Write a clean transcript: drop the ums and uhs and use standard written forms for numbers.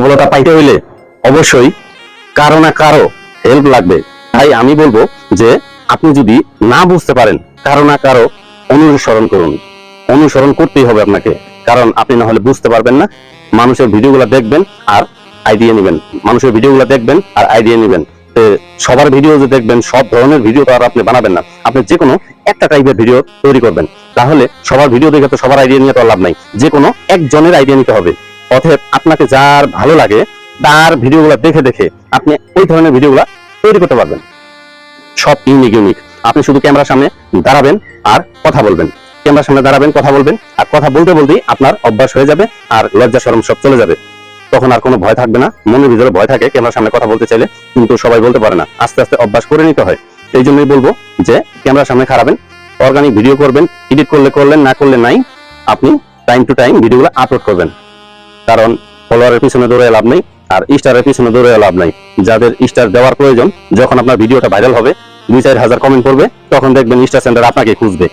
সফলতা পাইতে হইলে অবশ্যই কারো না কারো হেল্প লাগবে। তাই আমি বলবো যে আপনি যদি না বুঝতে পারেন, কারো না কারো অনুসরণ করুন। অনুসরণ করতেই হবে আপনাকে, কারণ আপনি না হলে বুঝতে পারবেন না। মানুষের ভিডিওগুলো দেখবেন আর আইডিয়া নেবেন, মানুষের ভিডিওগুলো দেখবেন আর আইডিয়া নেবেন। সবার ভিডিও যে দেখবেন, সব ধরনের ভিডিও তো আর আপনি বানাবেন না। আপনি যে কোনো একটা টাইপের ভিডিও তৈরি করবেন। তাহলে সবার ভিডিও দেখে তো সবার আইডিয়া নিয়ে তো লাভ নাই, যে কোনো একজনের আইডিয়া নিতে হবে। অতএব আপনাকে যার ভালো লাগে তার ভিডিওগুলো দেখে দেখে আপনি ওই ধরনের ভিডিওগুলো তৈরি করতে পারবেন। সব ইউনিক ইউনিক। আপনি শুধু ক্যামেরার সামনে দাঁড়াবেন আর কথা বলবেন, ক্যামেরার সামনে দাঁড়াবেন, কথা বলবেন, আর কথা বলতে বলতেই আপনার অভ্যাস হয়ে যাবে আর লজ্জা শরম সব চলে যাবে। তখন আর কোনো ভয় থাকবে না। মনের ভিতরে ভয় থাকে ক্যামেরার সামনে কথা বলতে চাইলে, কিন্তু সবাই বলতে পারে না। আস্তে আস্তে অভ্যাস করে নিতে হয়। এই জন্যই বলবো যে ক্যামেরার সামনে খাড়াবেন, অর্গানিক ভিডিও করবেন, এডিট করলে করলেন, না করলে নাই। আপনি টাইম টু টাইম ভিডিওগুলো আপলোড করবেন, কারণ ফলোয়ারের পিছনে দৌড়ে লাভ নেই আর স্টারের পিছনে দৌড়ে লাভ নাই। যাদের স্টার দেওয়ার প্রয়োজন, যখন আপনার ভিডিওটা ভাইরাল হবে, 2-4 হাজার কমেন্ট করবে, তখন দেখবেন স্টার সেন্টার আপনাকে খুঁজবে।